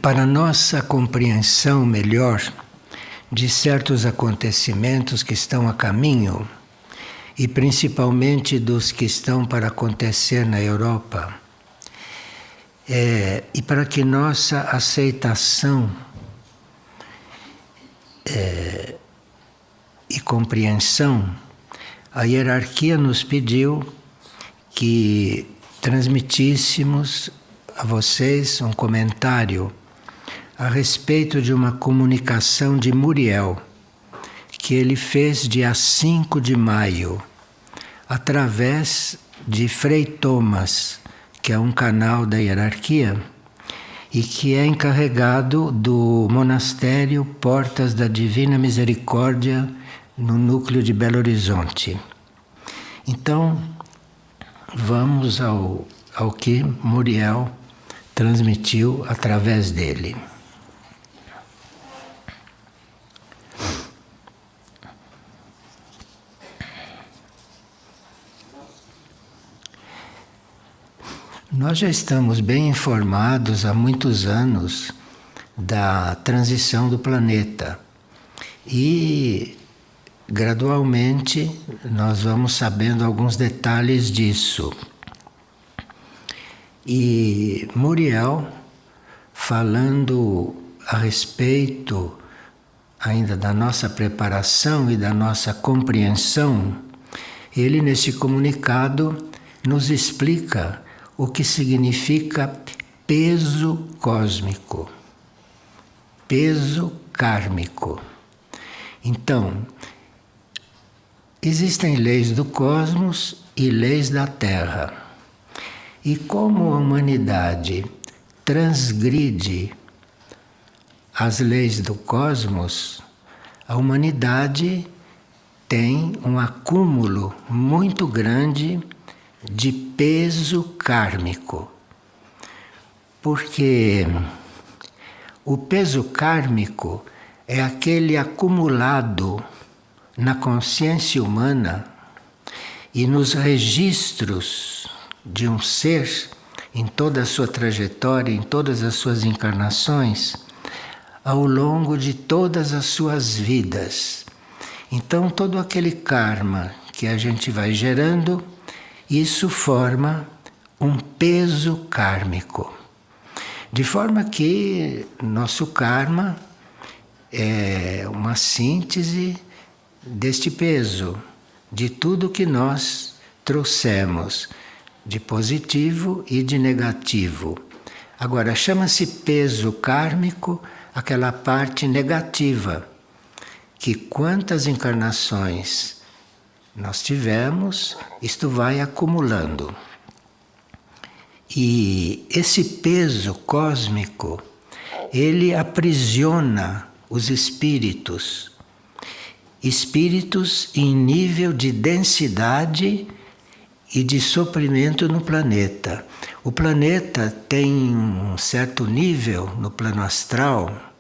para nossa compreensão melhor de certos acontecimentos que estão a caminho, e principalmente dos que estão para acontecer na Europa, e para que nossa aceitação e compreensão, a hierarquia nos pediu que transmitíssemos a vocês um comentário a respeito de uma comunicação de Muriel, que ele fez dia 5 de maio, através de Frei Thomas, que é um canal da hierarquia, e que é encarregado do monastério Portas da Divina Misericórdia, no núcleo de Belo Horizonte. Então, vamos ao que Muriel transmitiu através dele. Nós já estamos bem informados há muitos anos da transição do planeta e gradualmente nós vamos sabendo alguns detalhes disso. E Muriel, falando a respeito ainda da nossa preparação e da nossa compreensão, ele nesse comunicado nos explica o que significa peso cósmico, peso kármico. Então, existem leis do cosmos e leis da Terra. E como a humanidade transgride as leis do cosmos, a humanidade tem um acúmulo muito grande de peso kármico. Porque o peso kármico é aquele acumulado na consciência humana e nos registros de um ser em toda a sua trajetória, em todas as suas encarnações, ao longo de todas as suas vidas. Então, todo aquele karma que a gente vai gerando, isso forma um peso kármico. De forma que nosso karma é uma síntese deste peso, de tudo que nós trouxemos, de positivo e de negativo. Agora, chama-se peso kármico aquela parte negativa, que quantas encarnações nós tivemos, isto vai acumulando. E esse peso cósmico, ele aprisiona os espíritos. Espíritos em nível de densidade e de sofrimento no planeta. O planeta tem um certo nível no plano astral,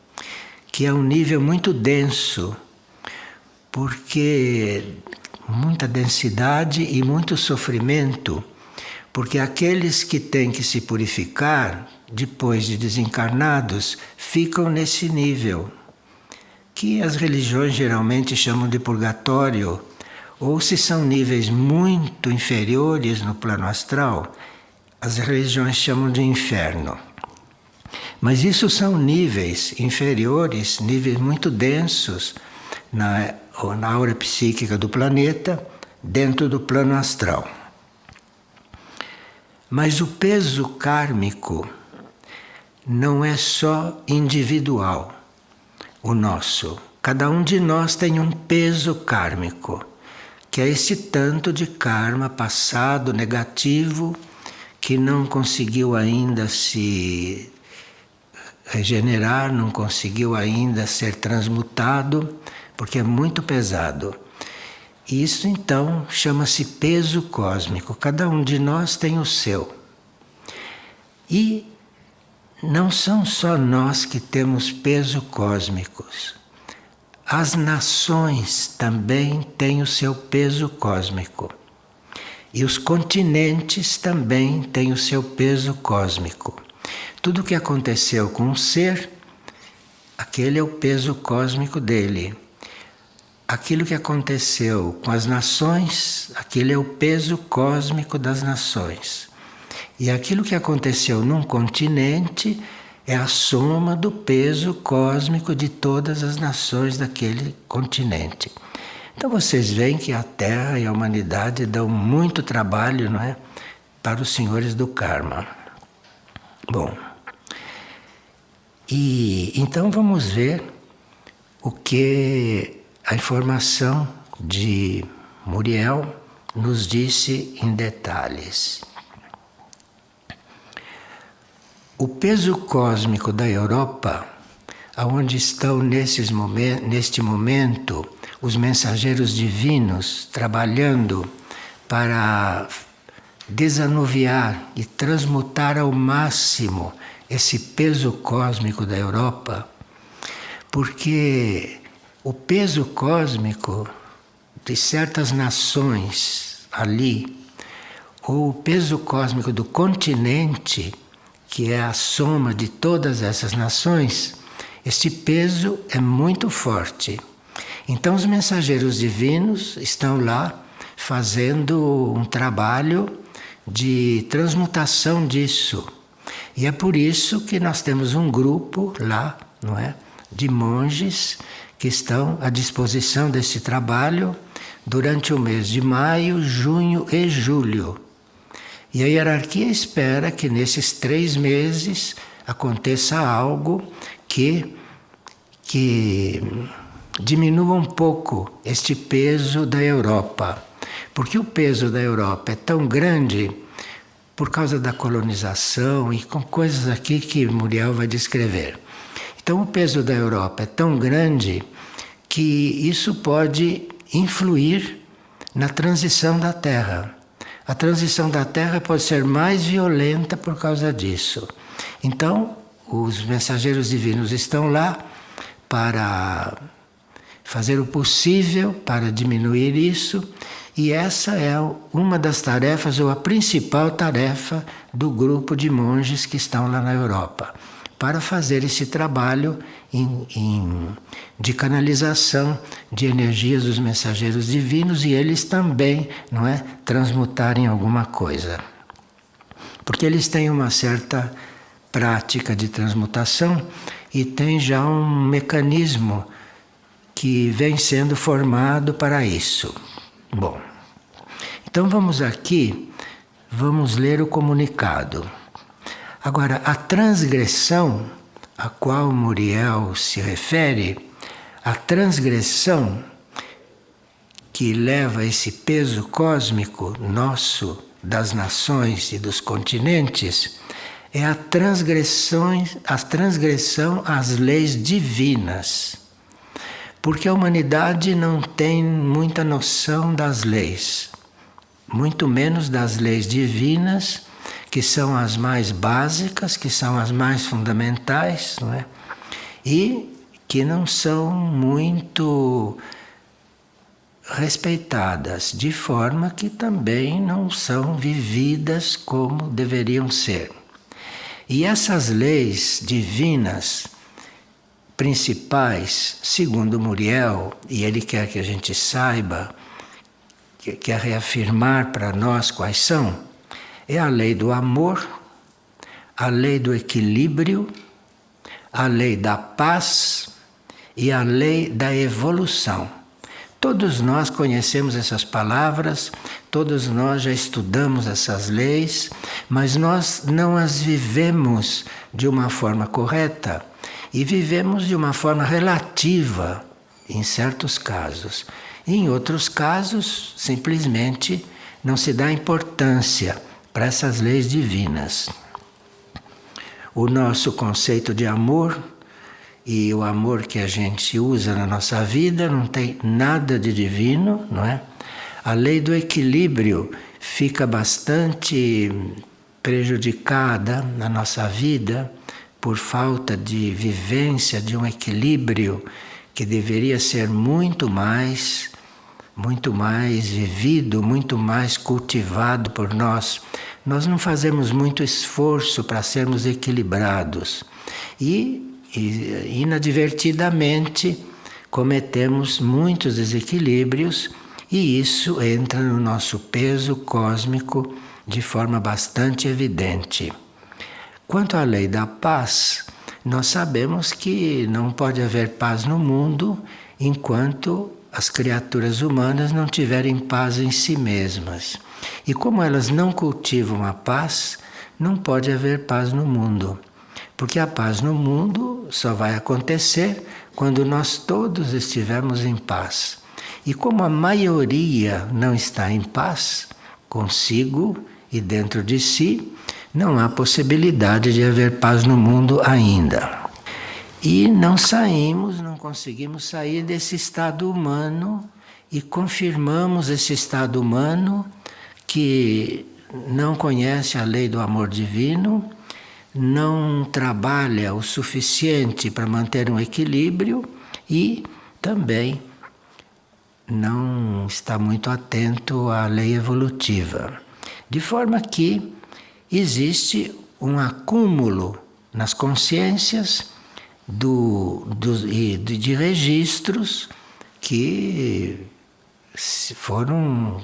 que é um nível muito denso, porque muita densidade e muito sofrimento, porque aqueles que têm que se purificar, depois de desencarnados, ficam nesse nível, que as religiões geralmente chamam de purgatório, ou se são níveis muito inferiores no plano astral, as religiões chamam de inferno. Mas isso são níveis inferiores, níveis muito densos na aura psíquica do planeta, dentro do plano astral. Mas o peso kármico não é só individual, o nosso. Cada um de nós tem um peso kármico, que é esse tanto de karma passado negativo que não conseguiu ainda se regenerar, não conseguiu ainda ser transmutado, porque é muito pesado. Isso então chama-se peso cósmico. Cada um de nós tem o seu. E não são só nós que temos peso cósmicos. As nações também têm o seu peso cósmico. E os continentes também têm o seu peso cósmico. Tudo que aconteceu com um ser, aquele é o peso cósmico dele. Aquilo que aconteceu com as nações, aquele é o peso cósmico das nações. E aquilo que aconteceu num continente é a soma do peso cósmico de todas as nações daquele continente. Então vocês veem que a Terra e a humanidade dão muito trabalho, não é, para os senhores do karma. Bom, e então vamos ver o que a informação de Muriel nos disse em detalhes. O peso cósmico da Europa, aonde estão neste momento os mensageiros divinos trabalhando para desanuviar e transmutar ao máximo esse peso cósmico da Europa, porque o peso cósmico de certas nações ali, ou o peso cósmico do continente, que é a soma de todas essas nações, este peso é muito forte. Então os mensageiros divinos estão lá fazendo um trabalho de transmutação disso. E é por isso que nós temos um grupo lá, não é, de monges que estão à disposição desse trabalho durante o mês de maio, junho e julho. E a hierarquia espera que nesses 3 meses aconteça algo que diminua um pouco este peso da Europa. Porque o peso da Europa é tão grande por causa da colonização e com coisas aqui que Muriel vai descrever. Então o peso da Europa é tão grande que isso pode influir na transição da Terra. A transição da Terra pode ser mais violenta por causa disso. Então, os mensageiros divinos estão lá para fazer o possível para diminuir isso, e essa é uma das tarefas, ou a principal tarefa do grupo de monges que estão lá na Europa, para fazer esse trabalho de canalização de energias dos mensageiros divinos e eles também, não é, transmutarem alguma coisa. Porque eles têm uma certa prática de transmutação e tem já um mecanismo que vem sendo formado para isso. Bom, então vamos ler o comunicado. Agora, a transgressão a qual Muriel se refere, a transgressão que leva esse peso cósmico nosso, das nações e dos continentes, é a transgressão às leis divinas. Porque a humanidade não tem muita noção das leis, muito menos das leis divinas, que são as mais básicas, que são as mais fundamentais, não é? E que não são muito respeitadas, de forma que também não são vividas como deveriam ser. E essas leis divinas principais, segundo Muriel, e ele quer que a gente saiba, quer reafirmar para nós quais são, é a lei do amor, a lei do equilíbrio, a lei da paz e a lei da evolução. Todos nós conhecemos essas palavras, todos nós já estudamos essas leis, mas nós não as vivemos de uma forma correta e vivemos de uma forma relativa em certos casos. E em outros casos, simplesmente não se dá importância para essas leis divinas. O nosso conceito de amor e o amor que a gente usa na nossa vida não tem nada de divino, não é? A lei do equilíbrio fica bastante prejudicada na nossa vida por falta de vivência de um equilíbrio que deveria ser muito mais vivido, muito mais cultivado por nós, nós não fazemos muito esforço para sermos equilibrados e inadvertidamente cometemos muitos desequilíbrios e isso entra no nosso peso cósmico de forma bastante evidente. Quanto à lei da paz, nós sabemos que não pode haver paz no mundo enquanto as criaturas humanas não tiverem paz em si mesmas. E como elas não cultivam a paz, não pode haver paz no mundo. Porque a paz no mundo só vai acontecer quando nós todos estivermos em paz. E como a maioria não está em paz consigo e dentro de si, não há possibilidade de haver paz no mundo ainda. E não conseguimos sair desse estado humano e confirmamos esse estado humano que não conhece a lei do amor divino, não trabalha o suficiente para manter um equilíbrio e também não está muito atento à lei evolutiva. De forma que existe um acúmulo nas consciências de registros que foram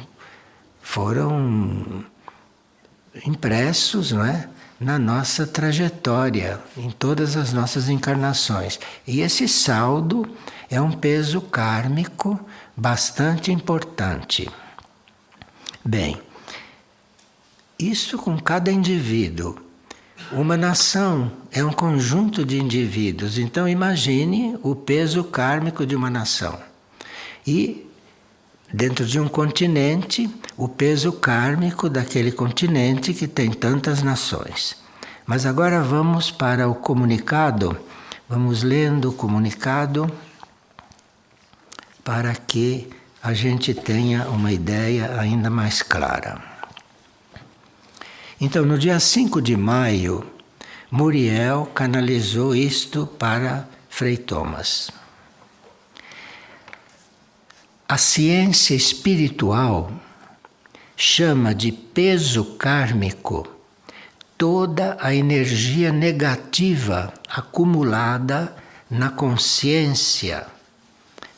impressos, não é, na nossa trajetória, em todas as nossas encarnações. E esse saldo é um peso kármico bastante importante. Bem, isso com cada indivíduo. Uma nação é um conjunto de indivíduos, então imagine o peso kármico de uma nação. E dentro de um continente, o peso kármico daquele continente que tem tantas nações. Mas agora vamos para o comunicado, vamos lendo o comunicado para que a gente tenha uma ideia ainda mais clara. Então, no dia 5 de maio, Muriel canalizou isto para Frei Thomas. A ciência espiritual chama de peso kármico toda a energia negativa acumulada na consciência,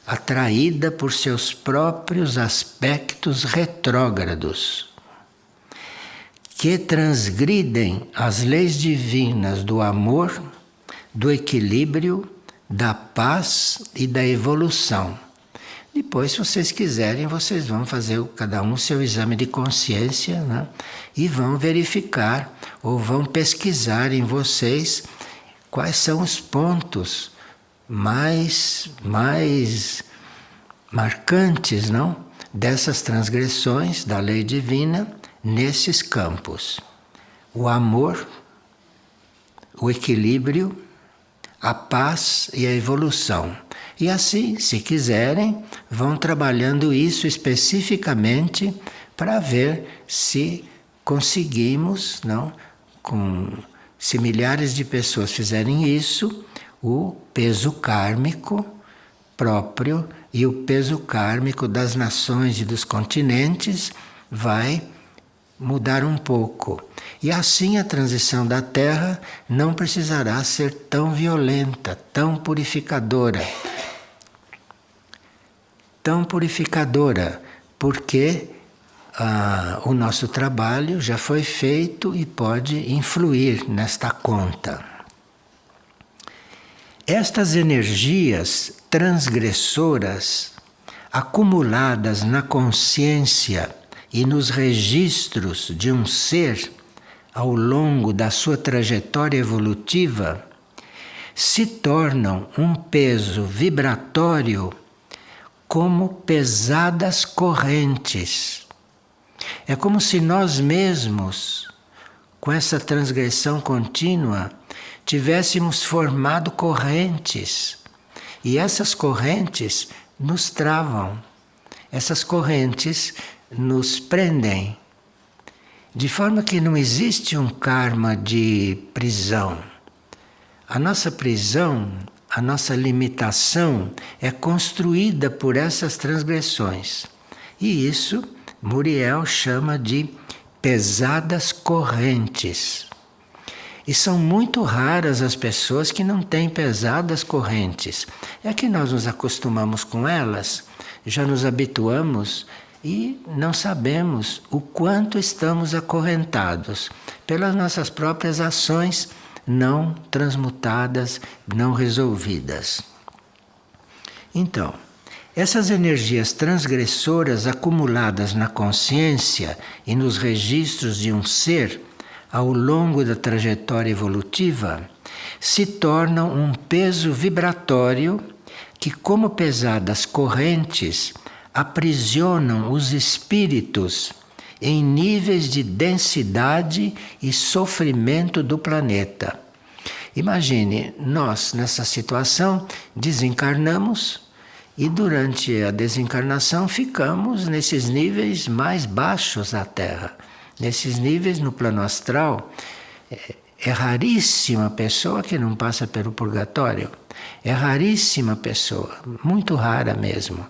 atraída por seus próprios aspectos retrógrados, que transgridem as leis divinas do amor, do equilíbrio, da paz e da evolução. Depois, se vocês quiserem, vocês vão fazer cada um seu exame de consciência, né? E vão verificar ou vão pesquisar em vocês quais são os pontos mais marcantes, não? Dessas transgressões da lei divina nesses campos. O amor, o equilíbrio, a paz e a evolução. E assim, se quiserem, vão trabalhando isso especificamente para ver se conseguimos, não? Se milhares de pessoas fizerem isso, o peso kármico próprio e o peso kármico das nações e dos continentes vai mudar um pouco. E assim a transição da Terra não precisará ser tão violenta, tão purificadora. Porque o nosso trabalho já foi feito e pode influir nesta conta. Estas energias transgressoras acumuladas na consciência e nos registros de um ser ao longo da sua trajetória evolutiva se tornam um peso vibratório como pesadas correntes. É como se nós mesmos, com essa transgressão contínua, tivéssemos formado correntes. E essas correntes nos travam. Essas correntes nos prendem. De forma que não existe um karma de prisão. A nossa prisão, a nossa limitação é construída por essas transgressões. E isso Muriel chama de pesadas correntes. E são muito raras as pessoas que não têm pesadas correntes. É que nós nos acostumamos com elas, já nos habituamos e não sabemos o quanto estamos acorrentados pelas nossas próprias ações não transmutadas, não resolvidas. Então, essas energias transgressoras acumuladas na consciência e nos registros de um ser ao longo da trajetória evolutiva se tornam um peso vibratório que, como pesadas correntes, aprisionam os espíritos em níveis de densidade e sofrimento do planeta. Imagine, nós nessa situação desencarnamos e durante a desencarnação ficamos nesses níveis mais baixos da Terra. Nesses níveis no plano astral, é raríssima a pessoa que não passa pelo purgatório. É raríssima a pessoa, muito rara mesmo.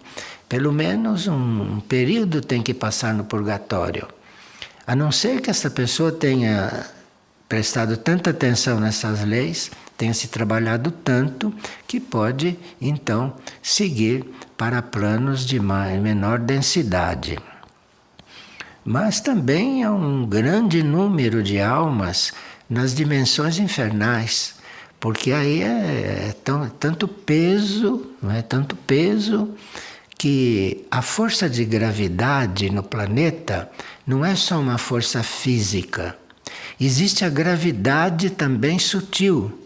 Pelo menos um período tem que passar no purgatório. A não ser que essa pessoa tenha prestado tanta atenção nessas leis, tenha se trabalhado tanto, que pode então seguir para planos de menor densidade. Mas também há um grande número de almas nas dimensões infernais, porque aí é tanto peso, não é tanto peso, que a força de gravidade no planeta não é só uma força física. Existe a gravidade também sutil,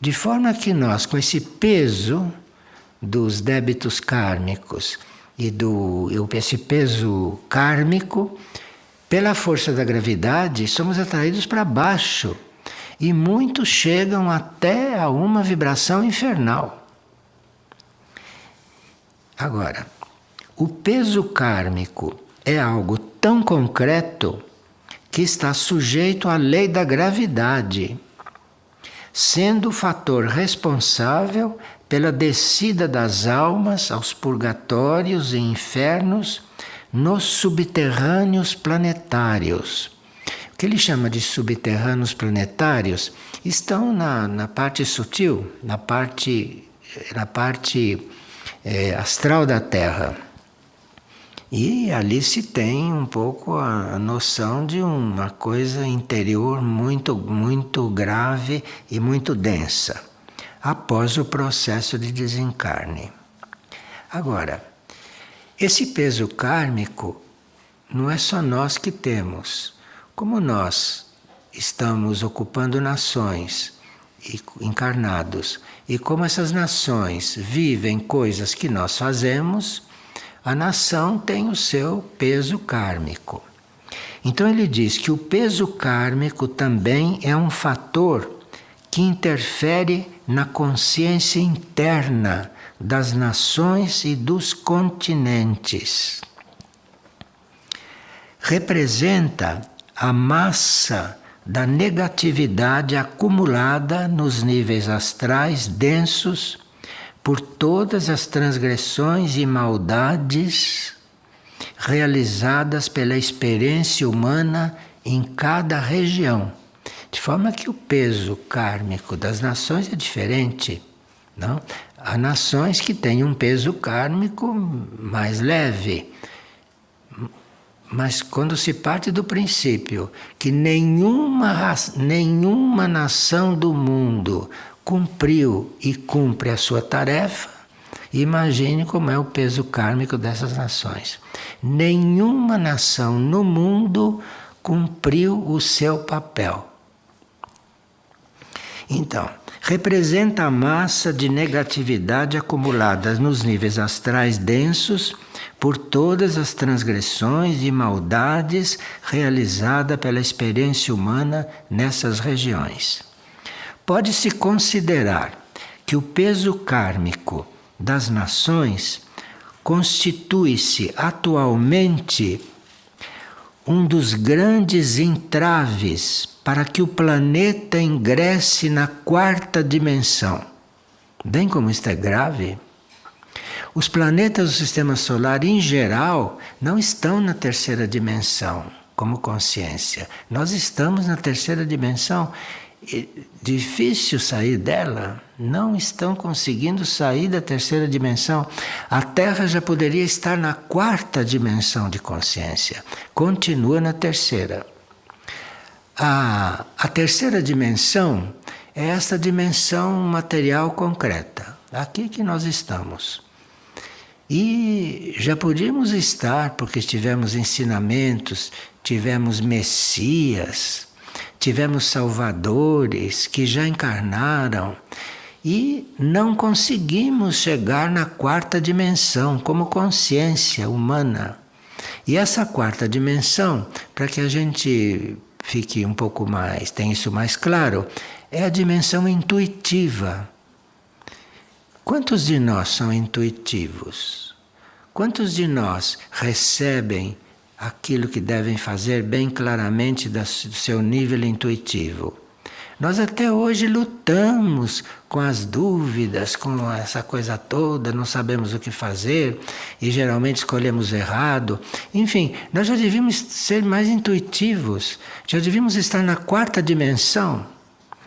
de forma que nós, com esse peso dos débitos kármicos e esse peso kármico, pela força da gravidade, somos atraídos para baixo. E muitos chegam até a uma vibração infernal. Agora, o peso kármico é algo tão concreto que está sujeito à lei da gravidade, sendo o fator responsável pela descida das almas aos purgatórios e infernos nos subterrâneos planetários. O que ele chama de subterrâneos planetários estão na parte sutil, na parte astral da Terra. E ali se tem um pouco a noção de uma coisa interior muito grave e muito densa, após o processo de desencarne. Agora, esse peso kármico não é só nós que temos. Como nós estamos ocupando nações encarnados, e como essas nações vivem coisas que nós fazemos, a nação tem o seu peso kármico. Então ele diz que o peso kármico também é um fator que interfere na consciência interna das nações e dos continentes. Representa a massa da negatividade acumulada nos níveis astrais densos por todas as transgressões e maldades realizadas pela experiência humana em cada região. De forma que o peso kármico das nações é diferente, não? Há nações que têm um peso kármico mais leve. Mas quando se parte do princípio que nenhuma nação do mundo cumpriu e cumpre a sua tarefa, imagine como é o peso kármico dessas nações. Nenhuma nação no mundo cumpriu o seu papel. Então, representa a massa de negatividade acumulada nos níveis astrais densos por todas as transgressões e maldades realizadas pela experiência humana nessas regiões. Pode-se considerar que o peso kármico das nações constitui-se atualmente um dos grandes entraves para que o planeta ingresse na quarta dimensão. Bem como isto é grave. Os planetas do Sistema Solar, em geral, não estão na terceira dimensão. como consciência. Nós estamos na terceira dimensão. Difícil sair dela. Não estão conseguindo sair da terceira dimensão. A Terra já poderia estar na quarta dimensão de consciência. Continua na terceira. A terceira dimensão é essa dimensão material concreta. Aqui que nós estamos. E já podíamos estar, porque tivemos ensinamentos, tivemos messias, tivemos salvadores que já encarnaram e não conseguimos chegar na quarta dimensão como consciência humana. E essa quarta dimensão, para que a gente fique um pouco mais, tenha isso mais claro, é a dimensão intuitiva. Quantos de nós são intuitivos? Quantos de nós recebem aquilo que devem fazer bem claramente do seu nível intuitivo? Nós até hoje lutamos com as dúvidas, com essa coisa toda, não sabemos o que fazer e geralmente escolhemos errado. Enfim, nós já devíamos ser mais intuitivos, já devíamos estar na quarta dimensão.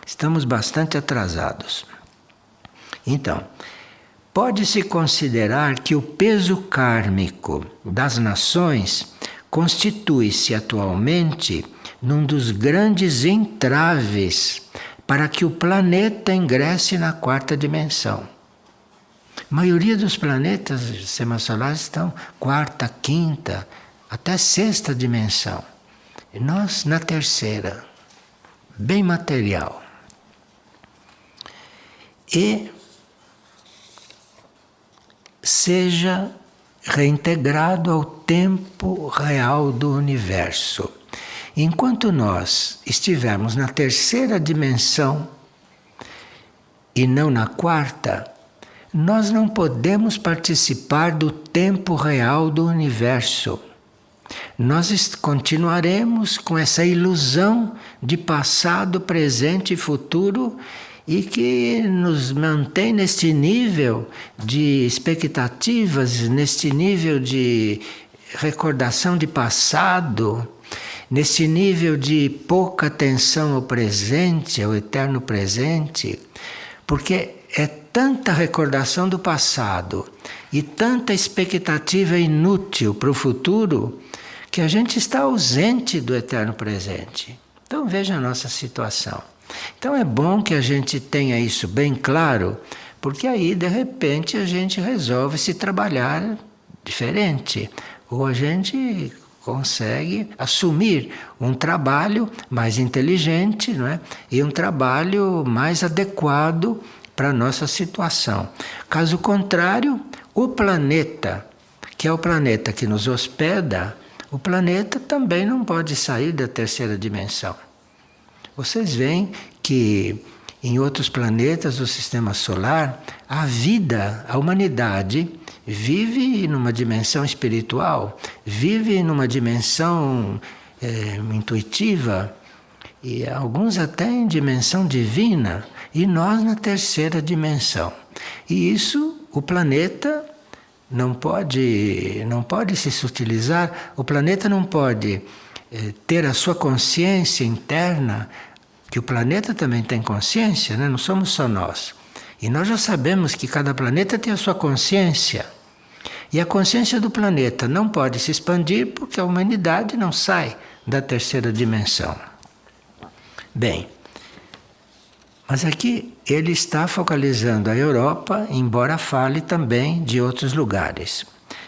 Estamos bastante atrasados. Então, pode-se considerar que o peso kármico das nações constitui-se atualmente num dos grandes entraves para que o planeta ingresse na quarta dimensão. A maioria dos planetas do sistema solar estão quarta, quinta, até sexta dimensão. E nós na terceira, bem material. E seja reintegrado ao tempo real do universo. Enquanto nós estivermos na terceira dimensão e não na quarta, nós não podemos participar do tempo real do universo. Nós continuaremos com essa ilusão de passado, presente e futuro e que nos mantém neste nível de expectativas, neste nível de recordação de passado, nesse nível de pouca atenção ao presente, ao eterno presente, porque é tanta recordação do passado e tanta expectativa inútil para o futuro que a gente está ausente do eterno presente. Então veja a nossa situação. Então é bom que a gente tenha isso bem claro, porque aí de repente a gente resolve se trabalhar diferente, ou a gente consegue assumir um trabalho mais inteligente, não é? E um trabalho mais adequado para a nossa situação. Caso contrário, o planeta, que é o planeta que nos hospeda, o planeta também não pode sair da terceira dimensão. Vocês veem que em outros planetas do sistema solar, a vida, a humanidade, vive numa dimensão espiritual, vive numa dimensão intuitiva, e alguns até em dimensão divina, e nós na terceira dimensão. E isso o planeta não pode se sutilizar, o planeta não pode ter a sua consciência interna, que o planeta também tem consciência, né? Não somos só nós. E nós já sabemos que cada planeta tem a sua consciência. E a consciência do planeta não pode se expandir porque a humanidade não sai da terceira dimensão. Bem, mas aqui ele está focalizando a Europa, embora fale também de outros lugares.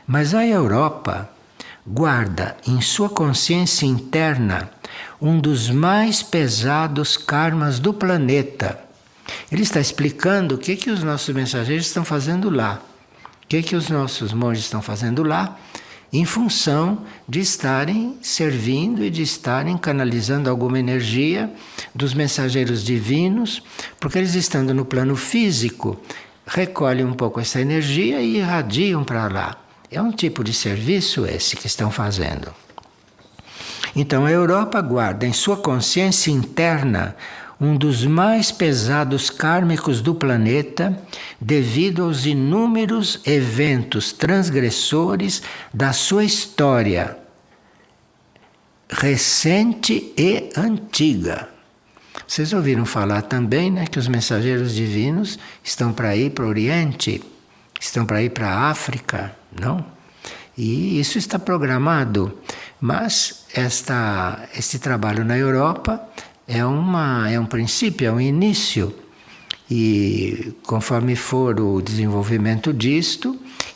Mas a Europa guarda em sua consciência interna um dos mais pesados karmas do planeta. Ele está explicando o que os nossos mensageiros estão fazendo lá, o que os nossos monges estão fazendo lá, em função de estarem servindo e de estarem canalizando alguma energia dos mensageiros divinos, porque eles estando no plano físico, recolhem um pouco essa energia e irradiam para lá. É um tipo de serviço esse que estão fazendo. Então a Europa guarda em sua consciência interna um dos mais pesados kármicos do planeta devido aos inúmeros eventos transgressores da sua história, recente e antiga. Vocês ouviram falar também, né, que os mensageiros divinos estão para ir para o Oriente, estão para ir para a África, não? E isso está programado, mas este trabalho na Europa é um princípio, é um início. E conforme for o desenvolvimento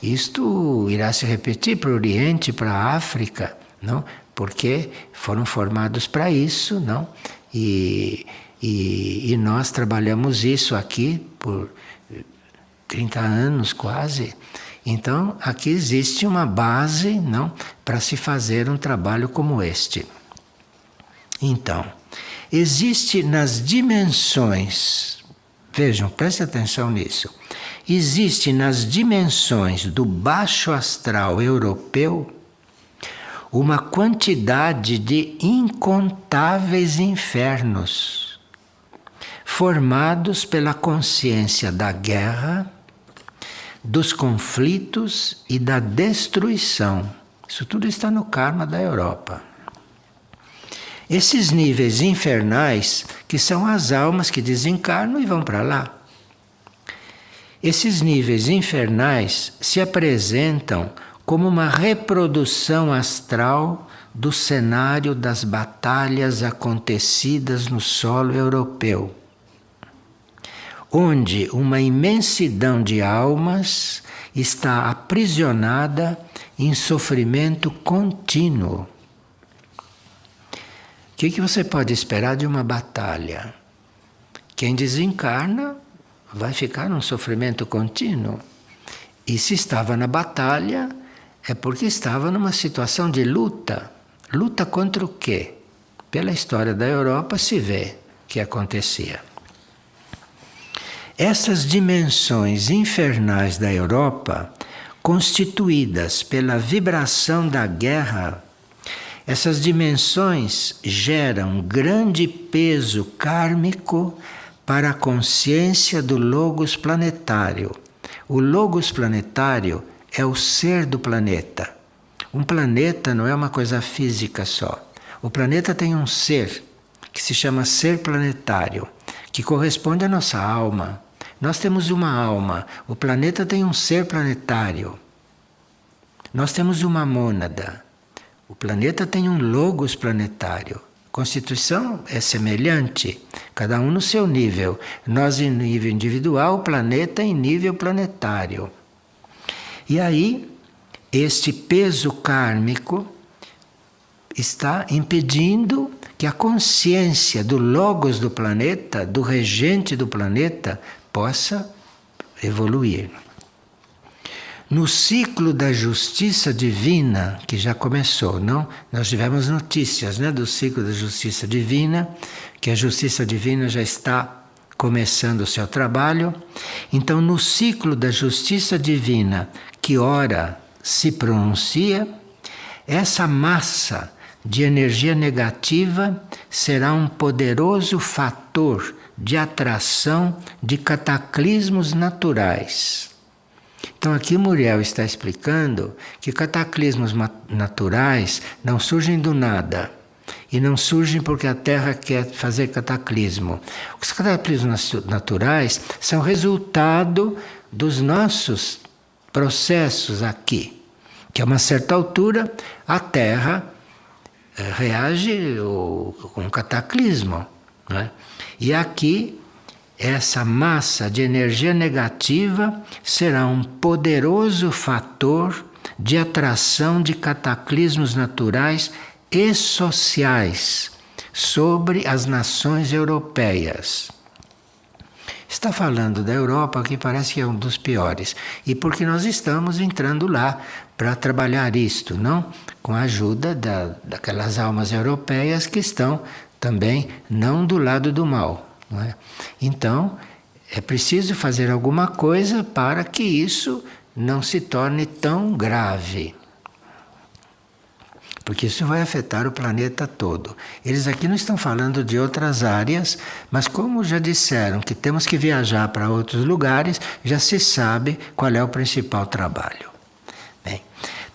isto irá se repetir para o Oriente, para a África, não? Porque foram formados para isso, não? E nós trabalhamos isso aqui por 30 anos quase. Então, aqui existe uma base, não, para se fazer um trabalho como este. Então, existe nas dimensões, vejam, preste atenção nisso, existe nas dimensões do baixo astral europeu uma quantidade de incontáveis infernos formados pela consciência da guerra, dos conflitos e da destruição. Isso tudo está no karma da Europa. Esses níveis infernais, que são as almas que desencarnam e vão para lá. Esses níveis infernais se apresentam como uma reprodução astral do cenário das batalhas acontecidas no solo europeu, onde uma imensidão de almas está aprisionada em sofrimento contínuo. O que você pode esperar de uma batalha? Quem desencarna vai ficar num sofrimento contínuo. E se estava na batalha, é porque estava numa situação de luta. Luta contra o quê? Pela história da Europa se vê que acontecia. Essas dimensões infernais da Europa, constituídas pela vibração da guerra, essas dimensões geram grande peso kármico para a consciência do Logos planetário. O Logos planetário é o ser do planeta. Um planeta não é uma coisa física só. O planeta tem um ser, que se chama ser planetário, que corresponde à nossa alma. Nós temos uma alma, o planeta tem um ser planetário. Nós temos uma mônada. O planeta tem um logos planetário. A constituição é semelhante, cada um no seu nível. Nós em nível individual, o planeta em nível planetário. E aí, este peso kármico está impedindo que a consciência do logos do planeta, do regente do planeta, possa evoluir. No ciclo da justiça divina, que já começou, não? Nós tivemos notícias, né, do ciclo da justiça divina, que a justiça divina já está começando o seu trabalho. Então, no ciclo da justiça divina, que ora se pronuncia, essa massa de energia negativa será um poderoso fator de atração de cataclismos naturais. Então aqui Muriel está explicando que cataclismos naturais não surgem do nada e não surgem porque a Terra quer fazer cataclismo. Os cataclismos naturais são resultado dos nossos processos aqui, que a uma certa altura a Terra reage com um cataclismo, não é? E aqui essa massa de energia negativa será um poderoso fator de atração de cataclismos naturais e sociais sobre as nações europeias. Está falando da Europa, que parece que é um dos piores. E porque nós estamos entrando lá para trabalhar isto, não? Com a ajuda daquelas almas europeias que estão também não do lado do mal. Não é? Então, é preciso fazer alguma coisa para que isso não se torne tão grave. Porque isso vai afetar o planeta todo. Eles aqui não estão falando de outras áreas, mas como já disseram que temos que viajar para outros lugares, já se sabe qual é o principal trabalho. Bem,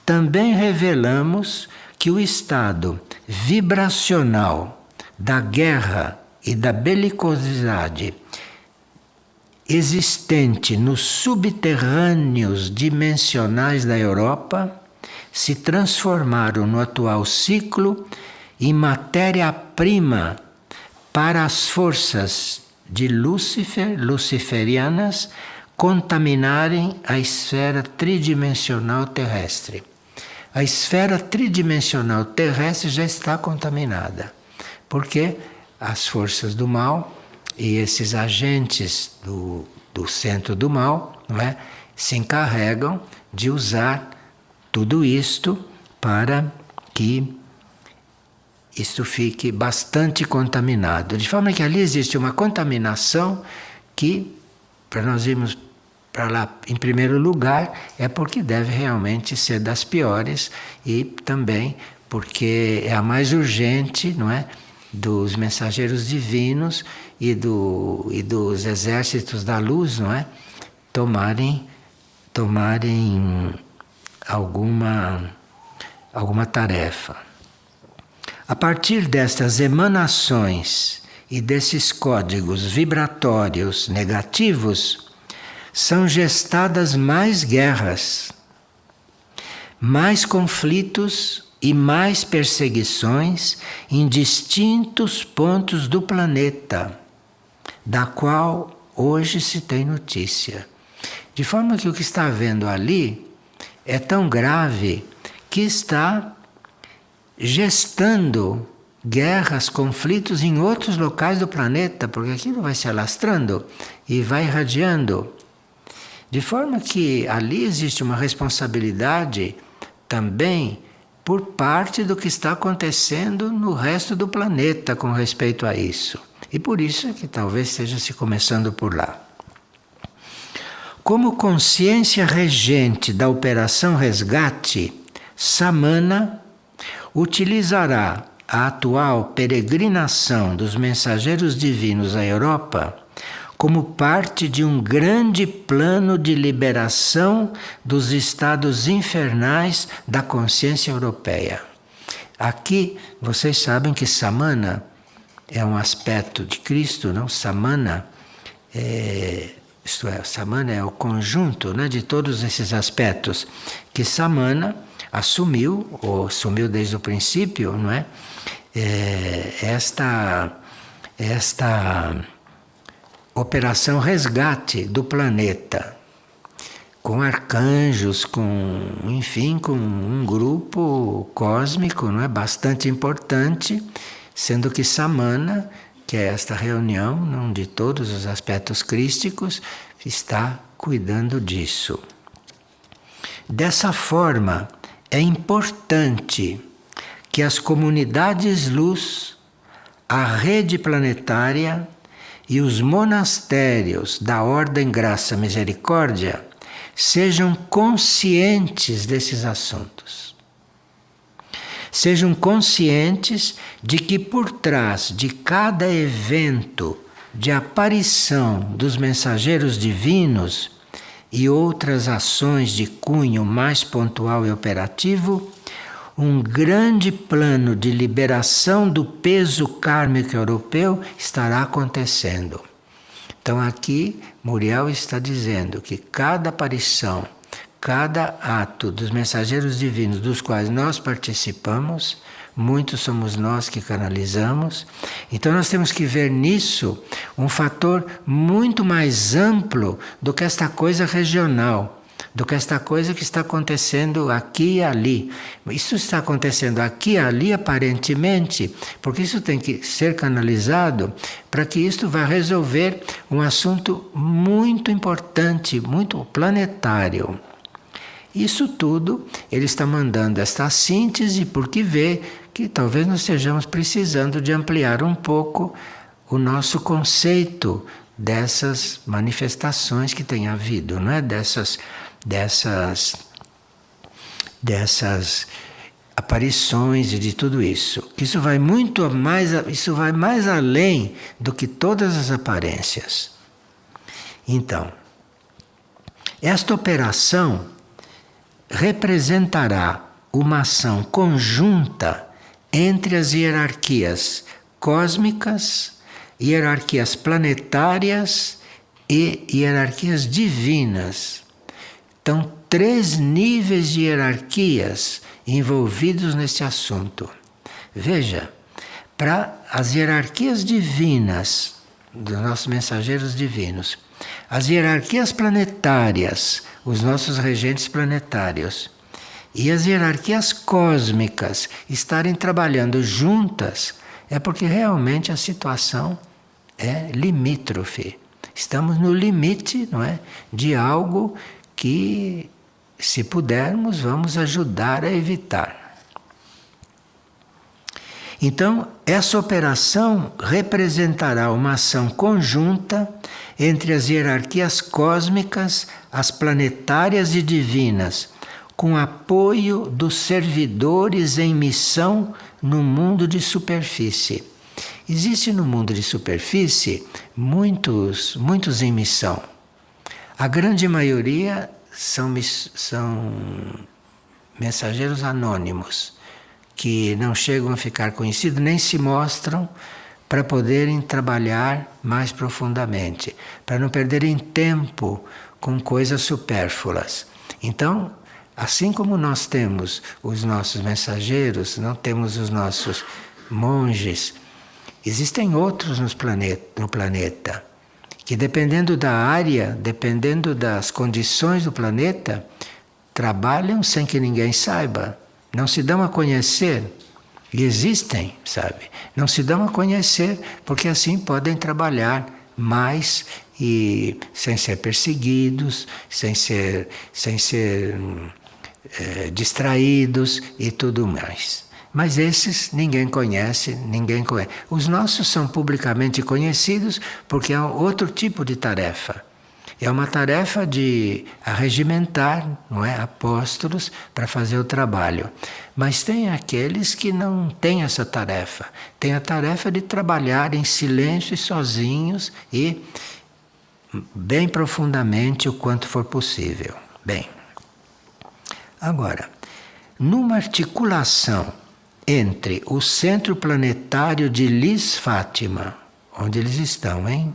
também revelamos que o estado vibracional da guerra e da belicosidade existente nos subterrâneos dimensionais da Europa se transformaram no atual ciclo em matéria-prima para as forças de Lúcifer, luciferianas, contaminarem a esfera tridimensional terrestre. A esfera tridimensional terrestre já está contaminada, porque as forças do mal e esses agentes do centro do mal, não é, se encarregam de usar tudo isto para que isto fique bastante contaminado. De forma que ali existe uma contaminação que, para nós irmos para lá em primeiro lugar, é porque deve realmente ser das piores e também porque é a mais urgente, não é, dos mensageiros divinos e dos exércitos da luz, não é, tomarem alguma tarefa. A partir destas emanações e desses códigos vibratórios negativos, são gestadas mais guerras, mais conflitos e mais perseguições em distintos pontos do planeta, da qual hoje se tem notícia. De forma que o que está havendo ali é tão grave que está gestando guerras, conflitos em outros locais do planeta, porque aquilo vai se alastrando e vai irradiando. De forma que ali existe uma responsabilidade também por parte do que está acontecendo no resto do planeta com respeito a isso. E por isso é que talvez esteja se começando por lá. Como consciência regente da Operação Resgate, Samana utilizará a atual peregrinação dos mensageiros divinos à Europa como parte de um grande plano de liberação dos estados infernais da consciência europeia. Aqui, vocês sabem que Samana é um aspecto de Cristo, não? Samana Samana é o conjunto, né, de todos esses aspectos que Samana assumiu, ou assumiu desde o princípio, não é? Esta operação resgate do planeta, com arcanjos, com um grupo cósmico, não é, bastante importante, sendo que Samana, que é esta reunião, não, de todos os aspectos crísticos, está cuidando disso. Dessa forma, é importante que as comunidades luz, a rede planetária e os monastérios da Ordem Graça Misericórdia sejam conscientes desses assuntos. Sejam conscientes de que por trás de cada evento de aparição dos mensageiros divinos e outras ações de cunho mais pontual e operativo, um grande plano de liberação do peso kármico europeu estará acontecendo. Então aqui Muriel está dizendo que cada aparição, cada ato dos mensageiros divinos dos quais nós participamos, muitos somos nós que canalizamos, então nós temos que ver nisso um fator muito mais amplo do que esta coisa regional, do que esta coisa que está acontecendo aqui e ali. Isso está acontecendo aqui e ali aparentemente, porque isso tem que ser canalizado para que isto vá resolver um assunto muito importante, muito planetário. Isso tudo ele está mandando esta síntese porque vê que talvez nós estejamos precisando de ampliar um pouco o nosso conceito dessas manifestações que tem havido, não é? Dessas aparições e de tudo isso. Isso vai mais além do que todas as aparências. Então, esta operação representará uma ação conjunta entre as hierarquias cósmicas, hierarquias planetárias e hierarquias divinas. Então, 3 níveis de hierarquias envolvidos nesse assunto. Veja, para as hierarquias divinas, dos nossos mensageiros divinos, as hierarquias planetárias, os nossos regentes planetários, e as hierarquias cósmicas estarem trabalhando juntas, é porque realmente a situação é limítrofe. Estamos no limite, não é, de algo que, se pudermos, vamos ajudar a evitar. Então, essa operação representará uma ação conjunta entre as hierarquias cósmicas, as planetárias e divinas, com apoio dos servidores em missão no mundo de superfície. Existe no mundo de superfície muitos em missão. A grande maioria são mensageiros anônimos, que não chegam a ficar conhecidos, nem se mostram para poderem trabalhar mais profundamente, para não perderem tempo com coisas supérfluas. Então, assim como nós temos os nossos mensageiros, não temos os nossos monges, existem outros no planeta, que dependendo da área, dependendo das condições do planeta, trabalham sem que ninguém saiba. Não se dão a conhecer, e existem, sabe? Não se dão a conhecer, porque assim podem trabalhar mais e sem ser perseguidos, sem ser distraídos e tudo mais. Mas esses ninguém conhece. Os nossos são publicamente conhecidos porque é outro tipo de tarefa. É uma tarefa de arregimentar, não é, apóstolos para fazer o trabalho. Mas tem aqueles que não têm essa tarefa. Tem a tarefa de trabalhar em silêncio e sozinhos e bem profundamente o quanto for possível. Bem, agora, numa articulação entre o Centro Planetário de Lis Fátima, onde eles estão, hein?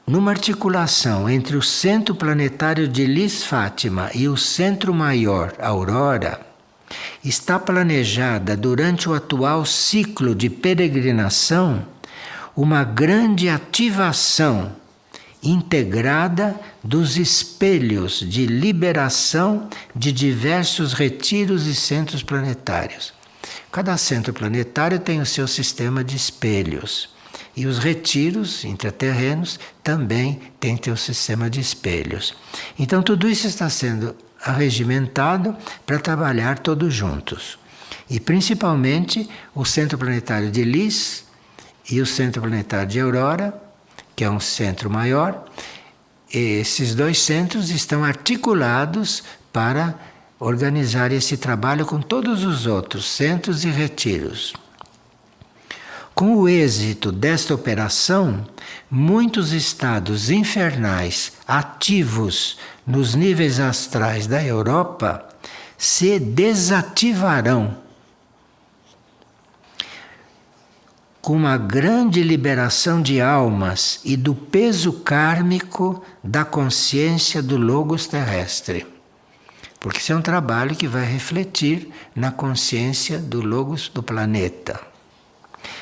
Numa articulação entre o Centro Planetário de Lis Fátima e o Centro Maior Aurora, está planejada durante o atual ciclo de peregrinação uma grande ativação integrada dos espelhos de liberação de diversos retiros e centros planetários. Cada centro planetário tem o seu sistema de espelhos. E os retiros intraterrenos também têm seu sistema de espelhos. Então tudo isso está sendo arregimentado para trabalhar todos juntos. E principalmente o Centro Planetário de Lis e o Centro Planetário de Aurora, que é um centro maior. Esses 2 centros estão articulados para organizar esse trabalho com todos os outros centros e retiros. Com o êxito desta operação, muitos estados infernais ativos nos níveis astrais da Europa se desativarão, com uma grande liberação de almas e do peso kármico da consciência do Logos terrestre. Porque isso é um trabalho que vai refletir na consciência do Logos do planeta.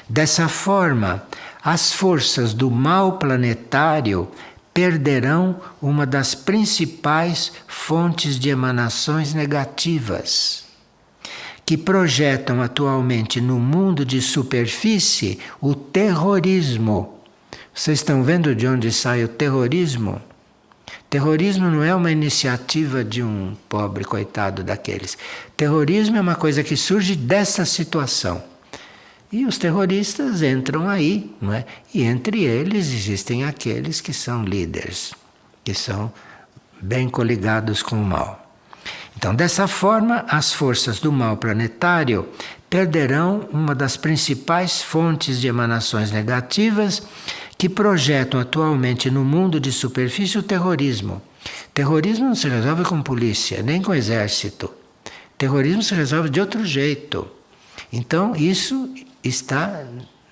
Dessa forma, as forças do mal planetário perderão uma das principais fontes de emanações negativas, que projetam atualmente no mundo de superfície o terrorismo. Vocês estão vendo de onde sai o terrorismo? Terrorismo não é uma iniciativa de um pobre coitado daqueles. Terrorismo é uma coisa que surge dessa situação. E os terroristas entram aí, não é? E entre eles existem aqueles que são líderes, que são bem coligados com o mal. Então, dessa forma, as forças do mal planetário perderão uma das principais fontes de emanações negativas que projetam atualmente no mundo de superfície o terrorismo. Terrorismo não se resolve com polícia, nem com exército. Terrorismo se resolve de outro jeito. Então, isso está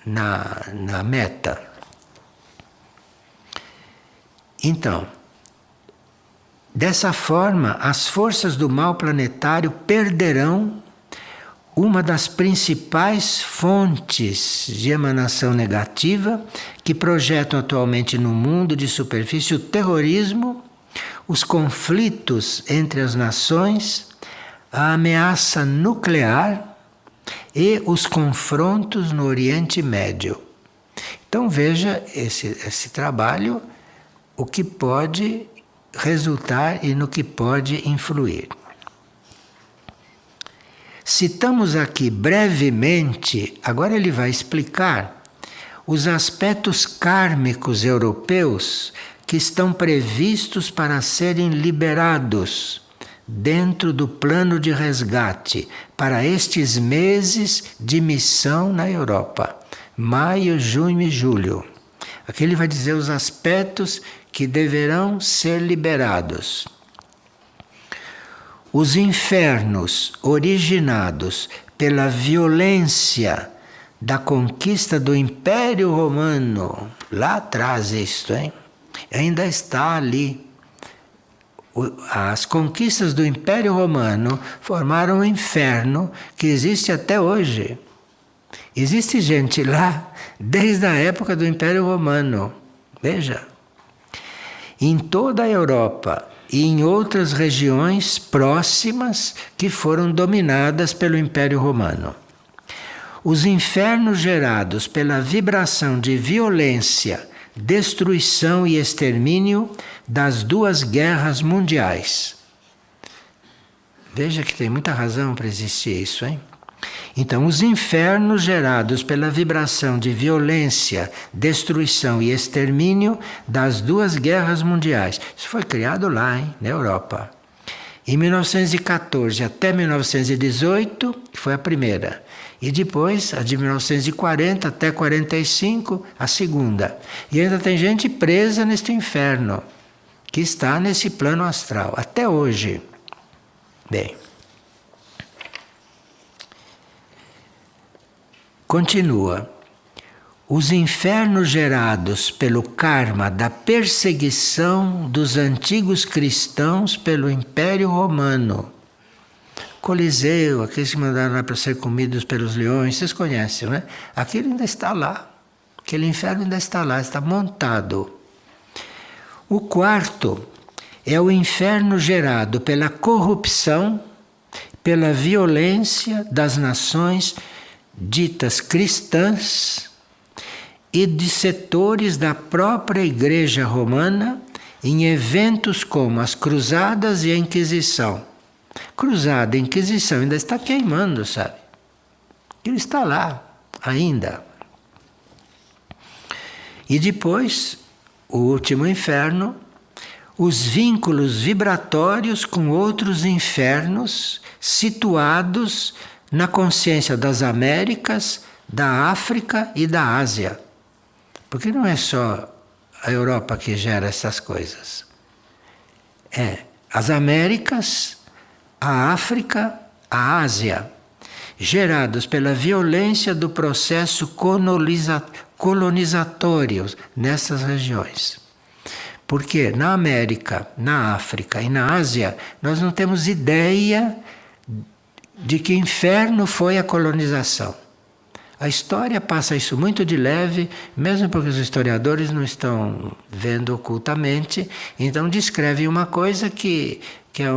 na meta. Então, dessa forma, as forças do mal planetário perderão uma das principais fontes de emanação negativa que projetam atualmente no mundo de superfície o terrorismo, os conflitos entre as nações, a ameaça nuclear e os confrontos no Oriente Médio. Então veja esse trabalho, o que pode resultar e no que pode influir. Citamos aqui brevemente, agora ele vai explicar os aspectos kármicos europeus que estão previstos para serem liberados dentro do plano de resgate para estes meses de missão na Europa, maio, junho e julho. Aqui ele vai dizer os aspectos que deverão ser liberados. Os infernos originados pela violência da conquista do Império Romano, lá atrás isto, hein? Ainda está ali. As conquistas do Império Romano formaram um inferno que existe até hoje. Existe gente lá desde a época do Império Romano. Veja. Em toda a Europa e em outras regiões próximas que foram dominadas pelo Império Romano. Os infernos gerados pela vibração de violência, destruição e extermínio das duas guerras mundiais. Veja que tem muita razão para existir isso, hein? Então, os infernos gerados pela vibração de violência, destruição e extermínio das duas guerras mundiais. Isso foi criado lá, hein, na Europa. Em 1914 até 1918, que foi a primeira. E depois, a de 1940 até 45, a segunda. E ainda tem gente presa neste inferno, que está nesse plano astral, até hoje. Bem. Continua. Os infernos gerados pelo karma da perseguição dos antigos cristãos pelo Império Romano. Coliseu, aqueles que mandaram lá para ser comidos pelos leões, vocês conhecem, né? Aquilo ainda está lá. Aquele inferno ainda está lá, está montado. O quarto é o inferno gerado pela corrupção, pela violência das nações ditas cristãs e de setores da própria Igreja Romana em eventos como as Cruzadas e a Inquisição. Cruzada e Inquisição ainda está queimando, sabe? Ele está lá ainda. E depois, o último inferno, os vínculos vibratórios com outros infernos situados na consciência das Américas, da África e da Ásia. Porque não é só a Europa que gera essas coisas. É as Américas, a África, a Ásia, gerados pela violência do processo colonizatório nessas regiões. Porque na América, na África e na Ásia, nós não temos ideia de que inferno foi a colonização. A história passa isso muito de leve, mesmo porque os historiadores não estão vendo ocultamente, então descrevem uma coisa que é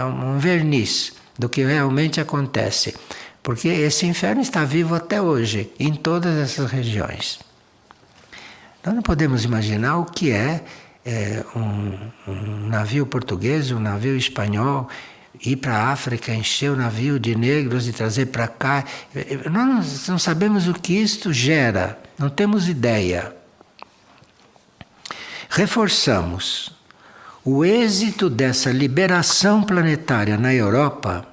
um verniz do que realmente acontece. Porque esse inferno está vivo até hoje, em todas essas regiões. Nós não podemos imaginar o que é um navio português, um navio espanhol, ir para a África, encher o navio de negros e trazer para cá. Nós não sabemos o que isto gera, não temos ideia. Reforçamos. O êxito dessa liberação planetária na Europa,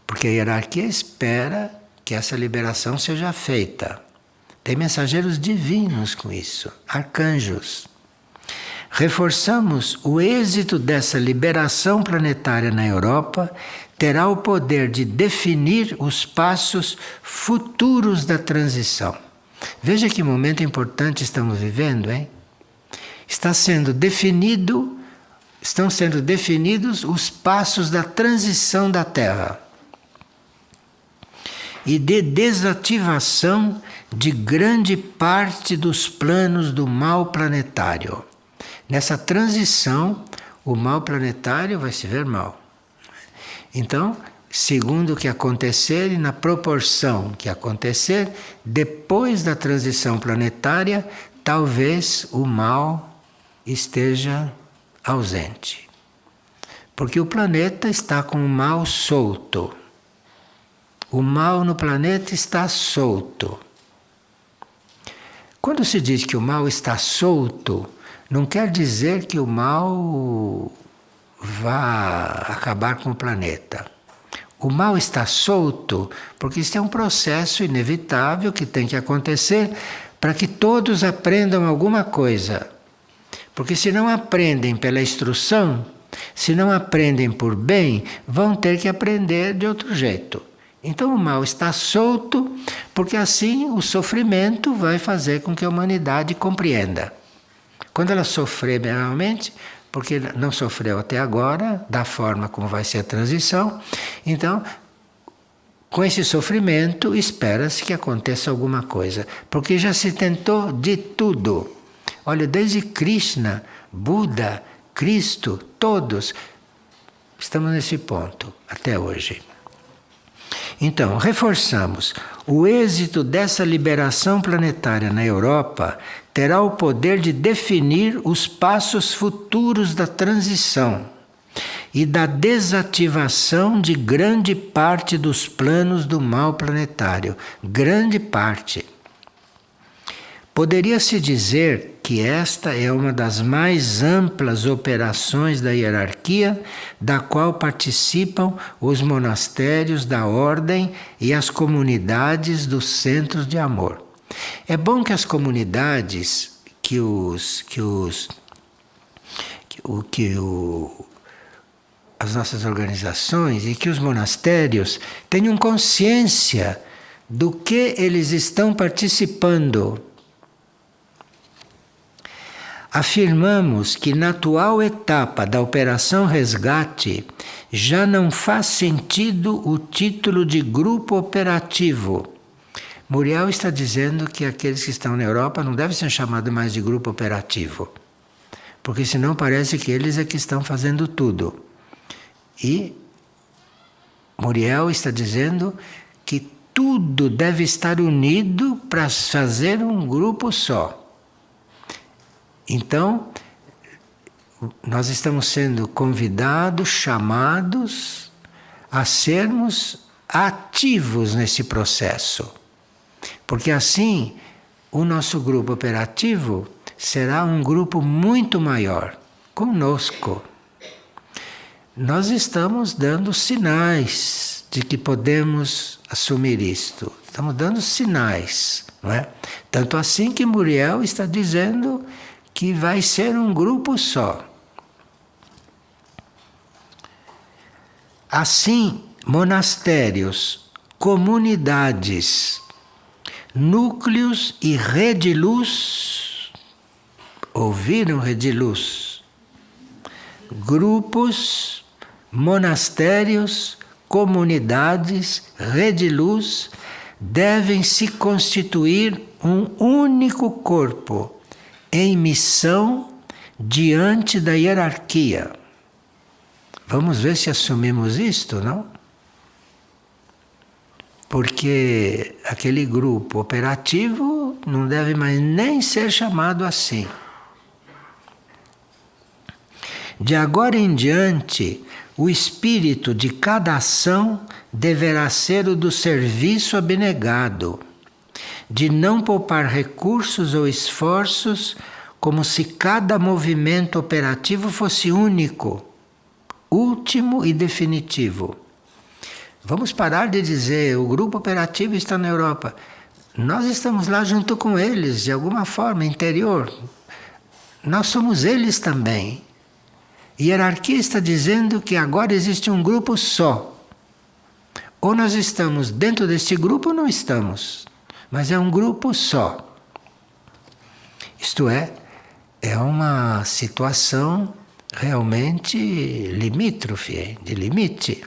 porque a hierarquia espera que essa liberação seja feita. Tem mensageiros divinos com isso, arcanjos. Reforçamos o êxito dessa liberação planetária na Europa terá o poder de definir os passos futuros da transição. Veja que momento importante estamos vivendo, hein? Estão sendo definidos os passos da transição da Terra e de desativação de grande parte dos planos do mal planetário. Nessa transição, o mal planetário vai se ver mal. Então, segundo o que acontecer e na proporção que acontecer, depois da transição planetária, talvez o mal esteja ausente. Porque o planeta está com o mal solto. O mal no planeta está solto. Quando se diz que o mal está solto, não quer dizer que o mal vá acabar com o planeta. O mal está solto porque isso é um processo inevitável que tem que acontecer para que todos aprendam alguma coisa. Porque se não aprendem pela instrução, se não aprendem por bem, vão ter que aprender de outro jeito. Então o mal está solto porque assim o sofrimento vai fazer com que a humanidade compreenda. Quando ela sofrer realmente, porque não sofreu até agora, da forma como vai ser a transição, então, com esse sofrimento, espera-se que aconteça alguma coisa, porque já se tentou de tudo. Olha, desde Krishna, Buda, Cristo, todos, estamos nesse ponto, até hoje. Então, reforçamos, o êxito dessa liberação planetária na Europa terá o poder de definir os passos futuros da transição e da desativação de grande parte dos planos do mal planetário. Grande parte. Poderia-se dizer que esta é uma das mais amplas operações da hierarquia, da qual participam os monastérios da ordem e as comunidades dos centros de amor. É bom que as comunidades, as nossas organizações e que os monastérios tenham consciência do que eles estão participando. Afirmamos que na atual etapa da Operação Resgate já não faz sentido o título de grupo operativo. Muriel está dizendo que aqueles que estão na Europa não devem ser chamados mais de grupo operativo, porque senão parece que eles é que estão fazendo tudo. E Muriel está dizendo que tudo deve estar unido para fazer um grupo só. Então, nós estamos sendo convidados, chamados a sermos ativos nesse processo. Porque assim, o nosso grupo operativo será um grupo muito maior, conosco. Nós estamos dando sinais de que podemos assumir isto. Estamos dando sinais, não é? Tanto assim que Muriel está dizendo que vai ser um grupo só. Assim, monastérios, comunidades, núcleos e rede luz, ouviram rede luz? Grupos, monastérios, comunidades, rede luz devem se constituir um único corpo em missão diante da hierarquia. Vamos ver se assumimos isto, não? Porque aquele grupo operativo não deve mais nem ser chamado assim. De agora em diante, o espírito de cada ação deverá ser o do serviço abnegado, de não poupar recursos ou esforços, como se cada movimento operativo fosse único, último e definitivo. Vamos parar de dizer o grupo operativo está na Europa. Nós estamos lá junto com eles, de alguma forma, interior. nós somos eles também. Hierarquia está dizendo que agora existe um grupo só. Ou nós estamos dentro desse grupo ou não estamos. Mas é um grupo só. Isto é uma situação realmente limítrofe, de limite.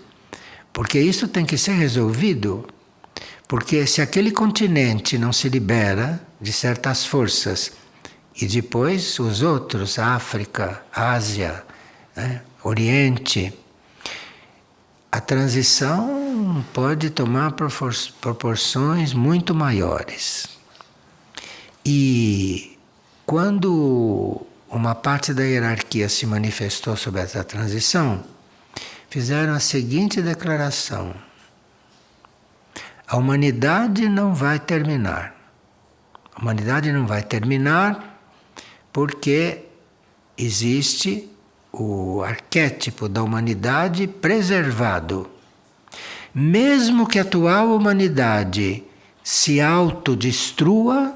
Porque isso tem que ser resolvido. Porque se aquele continente não se libera de certas forças, e depois os outros, África, Ásia, Oriente, a transição pode tomar proporções muito maiores. E quando uma parte da hierarquia se manifestou sobre essa transição, fizeram a seguinte declaração: a humanidade não vai terminar. A humanidade não vai terminar porque existe o arquétipo da humanidade preservado. Mesmo que a atual humanidade se autodestrua,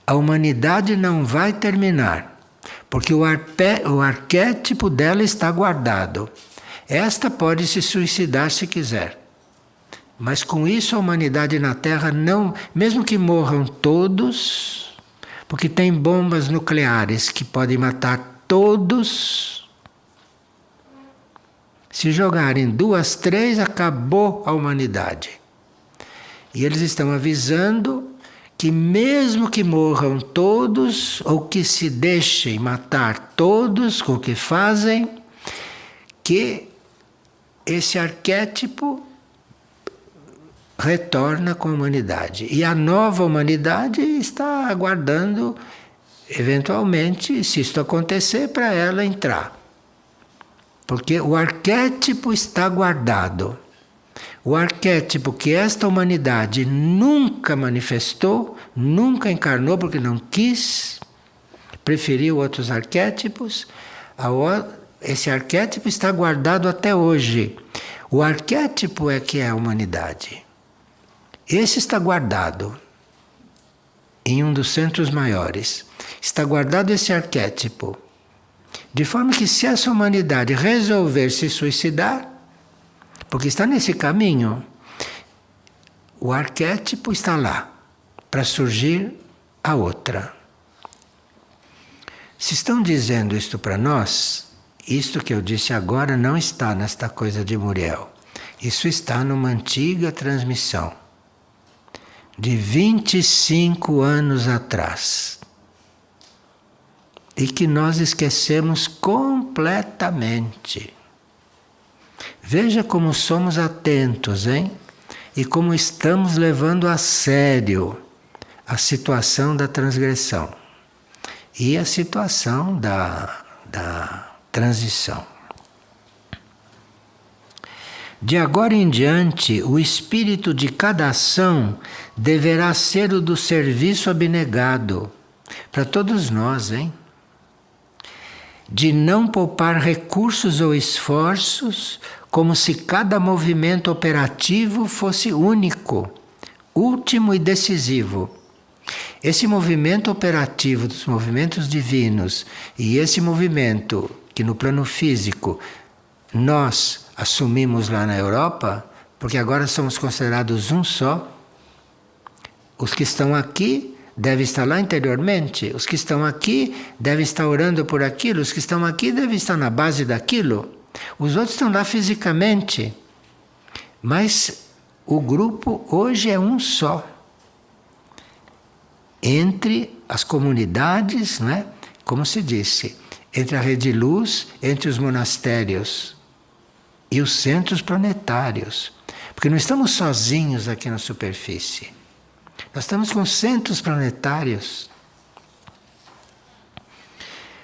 a humanidade não vai terminar, porque o arquétipo dela está guardado. Esta pode se suicidar se quiser. Mas com isso a humanidade na Terra não, mesmo que morram todos, porque tem bombas nucleares que podem matar todos. Se jogarem 2, 3, acabou a humanidade. E eles estão avisando que mesmo que morram todos, ou que se deixem matar todos com o que fazem, que esse arquétipo retorna com a humanidade. E a nova humanidade está aguardando, eventualmente, se isto acontecer, para ela entrar. Porque o arquétipo está guardado. O arquétipo que esta humanidade nunca manifestou, nunca encarnou porque não quis, preferiu outros arquétipos, esse arquétipo está guardado até hoje. O arquétipo é que é a humanidade. Esse está guardado em um dos centros maiores. Está guardado esse arquétipo. De forma que se essa humanidade resolver se suicidar, porque está nesse caminho, o arquétipo está lá para surgir a outra. Se estão dizendo isto para nós, isto que eu disse agora não está nesta coisa de Muriel. Isso está numa antiga transmissão de 25 anos atrás. E que nós esquecemos completamente. Veja como somos atentos, hein? E como estamos levando a sério a situação da transgressão e a situação da transição. De agora em diante, o espírito de cada ação deverá ser o do serviço abnegado. Para todos nós, hein? De não poupar recursos ou esforços, como se cada movimento operativo fosse único, último e decisivo. Esse movimento operativo dos movimentos divinos e esse movimento que no plano físico nós assumimos lá na Europa, porque agora somos considerados um só. Os que estão aqui devem estar lá interiormente, os que estão aqui devem estar orando por aquilo, os que estão aqui devem estar na base daquilo, os outros estão lá fisicamente. Mas o grupo hoje é um só. Entre as comunidades, não é? Como se disse, entre a rede de luz, entre os monastérios e os centros planetários. Porque não estamos sozinhos aqui na superfície. Nós estamos com centros planetários.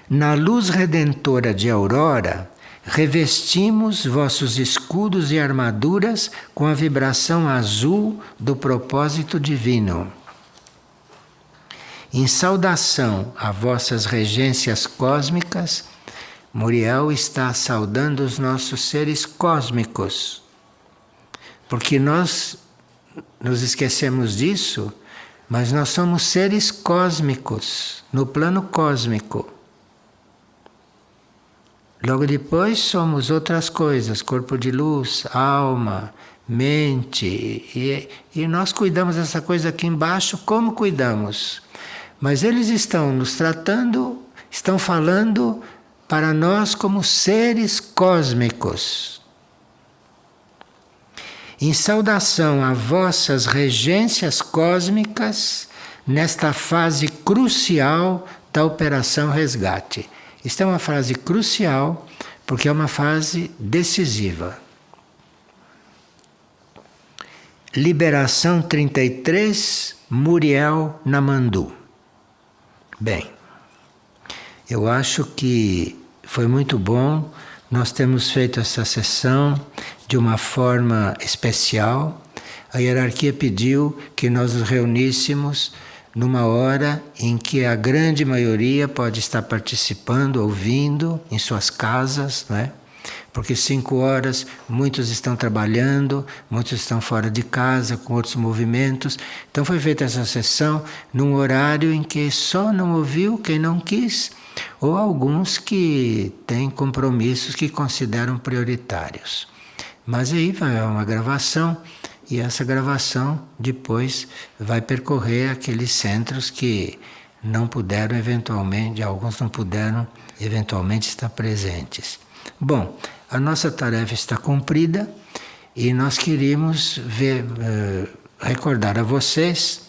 Na luz redentora de Aurora, revestimos vossos escudos e armaduras com a vibração azul do propósito divino. Em saudação a vossas regências cósmicas, Muriel está saudando os nossos seres cósmicos. Porque nós nos esquecemos disso mas nós somos seres cósmicos, no plano cósmico. Logo depois somos outras coisas, corpo de luz, alma, mente, e nós cuidamos dessa coisa aqui embaixo como cuidamos. Mas eles estão nos tratando, estão falando para nós como seres cósmicos. Em saudação a vossas regências cósmicas, nesta fase crucial da Operação Resgate. Isto é uma frase crucial, porque é uma fase decisiva. Liberação 33, Muriel Namandu. Bem, eu acho que foi muito bom. Nós temos feito essa sessão de uma forma especial. A hierarquia pediu que nós nos reuníssemos numa hora em que a grande maioria pode estar participando, ouvindo em suas casas, não é? Porque 5 horas muitos estão trabalhando, muitos estão fora de casa com outros movimentos. Então foi feita essa sessão num horário em que só não ouviu quem não quis, ou alguns que têm compromissos que consideram prioritários. Mas aí vai uma gravação, e essa gravação depois vai percorrer aqueles centros que não puderam eventualmente, alguns não puderam eventualmente estar presentes. Bom, a nossa tarefa está cumprida e nós queríamos recordar a vocês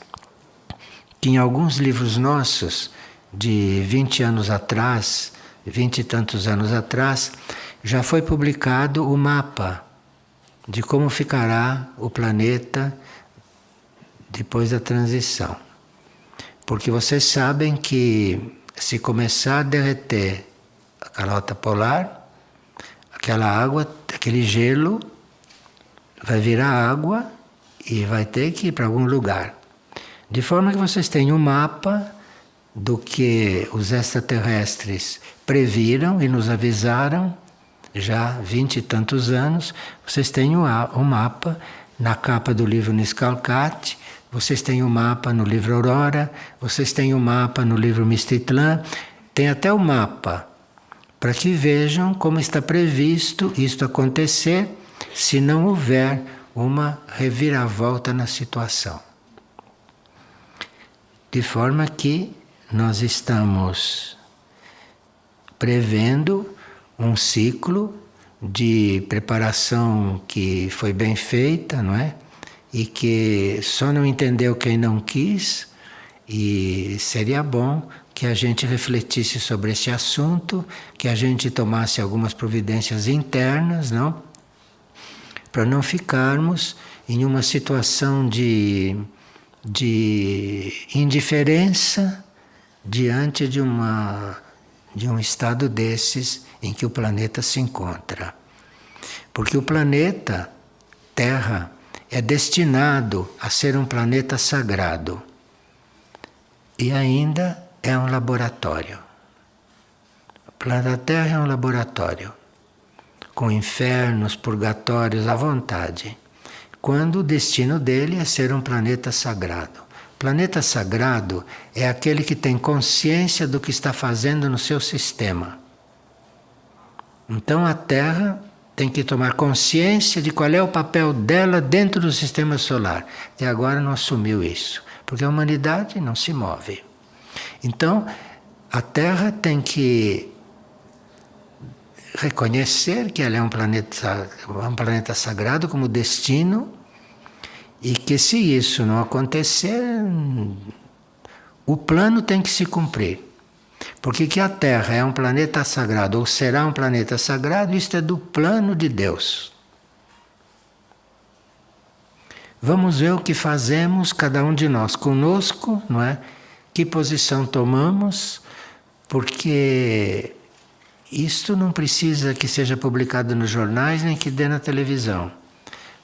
que em alguns livros nossos de 20 anos atrás, 20 e tantos anos atrás, já foi publicado o mapa de como ficará o planeta depois da transição. Porque vocês sabem que se começar a derreter a calota polar, aquela água, aquele gelo vai virar água e vai ter que ir para algum lugar. De forma que vocês tenham um mapa do que os extraterrestres previram e nos avisaram já há 20 e tantos anos. Vocês têm um mapa na capa do livro Niscalcate, vocês têm um mapa no livro Aurora, vocês têm um mapa no livro Mistitlan, tem até o mapa para que vejam como está previsto isto acontecer se não houver uma reviravolta na situação. De forma que nós estamos prevendo um ciclo de preparação que foi bem feita, não é? E que só não entendeu quem não quis, e seria bom que a gente refletisse sobre esse assunto, que a gente tomasse algumas providências internas, não? Para não ficarmos em uma situação de indiferença diante de um estado desses em que o planeta se encontra. Porque o planeta Terra é destinado a ser um planeta sagrado e ainda é um laboratório. O planeta Terra é um laboratório com infernos, purgatórios à vontade, quando o destino dele é ser um planeta sagrado. Planeta sagrado é aquele que tem consciência do que está fazendo no seu sistema. Então a Terra tem que tomar consciência de qual é o papel dela dentro do sistema solar. Até agora não assumiu isso, porque a humanidade não se move. Então a Terra tem que reconhecer que ela é um planeta sagrado como destino, e que se isso não acontecer, o plano tem que se cumprir. Porque que a Terra é um planeta sagrado ou será um planeta sagrado, isto é do plano de Deus. Vamos ver o que fazemos, cada um de nós conosco, não é? Que posição tomamos, porque isto não precisa que seja publicado nos jornais nem que dê na televisão.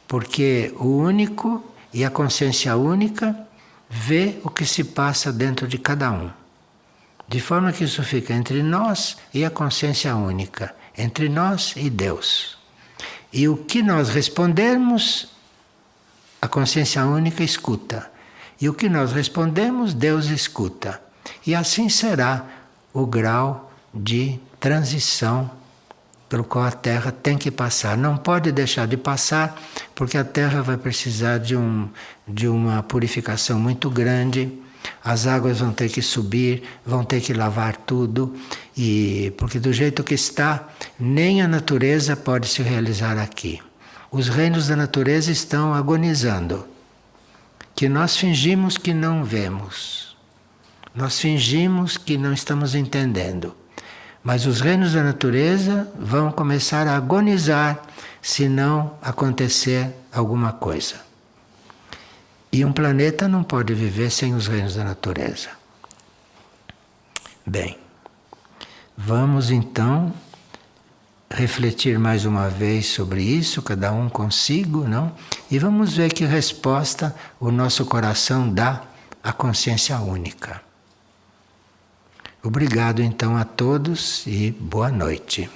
Porque o único e a consciência única vê o que se passa dentro de cada um. De forma que isso fica entre nós e a consciência única, entre nós e Deus. E o que nós respondermos, a consciência única escuta. E o que nós respondemos, Deus escuta. E assim será o grau de transição pelo qual a Terra tem que passar. Não pode deixar de passar, porque a Terra vai precisar de uma purificação muito grande. As águas vão ter que subir, vão ter que lavar tudo, porque do jeito que está, nem a natureza pode se realizar aqui. Os reinos da natureza estão agonizando, que nós fingimos que não vemos. Nós fingimos que não estamos entendendo. Mas os reinos da natureza vão começar a agonizar se não acontecer alguma coisa. E um planeta não pode viver sem os reinos da natureza. Bem, vamos então refletir mais uma vez sobre isso, cada um consigo, não? E vamos ver que resposta o nosso coração dá à consciência única. Obrigado então a todos e boa noite.